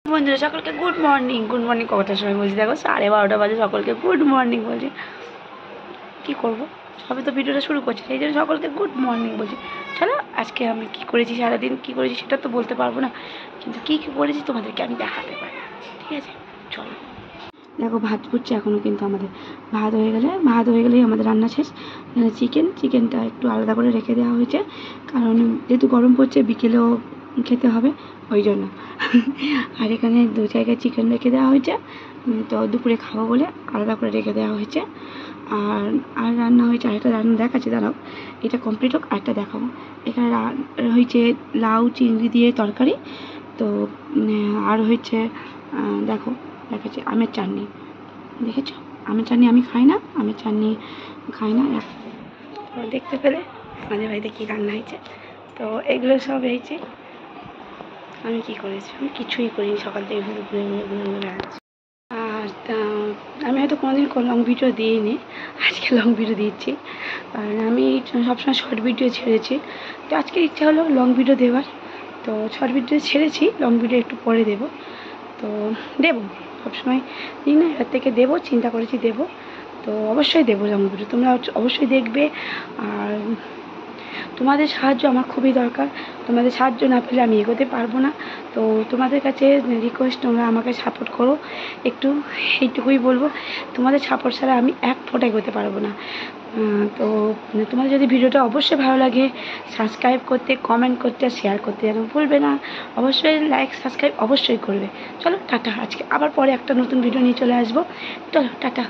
বন্ধুরা সকলকে good morning কটার সময় বলছি দেখো 12:30 বাজে সকলকে গুড মর্নিং বলছি কী করবো সবে তো ভিডিওটা শুরু করছি সেই জন্য সকলকে গুড মর্নিং বলছি। চলো আজকে আমি কী করেছি সারাদিন কী করেছি সেটা তো বলতে পারবো না, কিন্তু কী কী করেছি তোমাদেরকে আমি দেখাতে পারি। ঠিক আছে চলো। দেখো ভাত ফুটছে এখনও, কিন্তু আমাদের ভাত হয়ে গেলেই আমাদের রান্না শেষ। চিকেনটা একটু আলাদা করে রেখে দেওয়া হয়েছে, কারণ যেহেতু গরম পড়ছে বিকেলেও খেতে হবে ওই জন্য। আর এখানে 2 জায়গায় চিকেন রেখে দেওয়া হয়েছে, তো দুপুরে খাবো বলে আলাদা করে রেখে দেওয়া হয়েছে। আর রান্না হয়েছে, আরেকটা রান্না দেখাচ্ছি, দাঁড়াও এটা কমপ্লিট হোক আরেকটা দেখাবো। এখানে হয়েছে লাউ চিংড়ি দিয়ে তরকারি, তো আর হয়েছে দেখো দেখাচ্ছি আমের চাটনি। দেখেছো আমের চাটনি আমি খাই না, তো দেখতে পেলে আমাদের বাড়িতে কী রান্না হয়েছে। তো এগুলো সব হয়েছে। আমি কী করেছি, আমি কিছুই করিনি, সকাল থেকে ঘুরে বেড়াচ্ছি। আর আমি হয়তো কোনোদিন লং ভিডিও দিইনি, আজকে লং ভিডিও দিচ্ছি। আর আমি সবসময় শর্ট ভিডিও ছেড়েছি, তো আজকে ইচ্ছা হলো লং ভিডিও দেওয়ার, তো শর্ট ভিডিও ছেড়েছি, লং ভিডিও একটু পরে দেবো। তো দেবো সবসময় দিই না, এর থেকে দেবো চিন্তা করেছি দেবো, তো অবশ্যই দেবো লং ভিডিও, তোমরা অবশ্যই দেখবে। আর তোমাদের সাহায্য আমার খুবই দরকার, তোমাদের সাহায্য না পেলে আমি এগোতে পারবো না। তো তোমাদের কাছে রিকোয়েস্ট, তোমরা আমাকে সাপোর্ট করো একটু, এইটুকুই বলবো। তোমাদের সাপোর্ট ছাড়া আমি এক ফোঁটা এগোতে পারবো না। তো তোমাদের যদি ভিডিওটা অবশ্যই ভালো লাগে, সাবস্ক্রাইব করতে, কমেন্ট করতে, শেয়ার করতে যেন ভুলবে না। অবশ্যই লাইক সাবস্ক্রাইব অবশ্যই করবে। চলো টাটা, আজকে আবার পরে একটা নতুন ভিডিও নিয়ে চলে আসবো। চলো টাটা।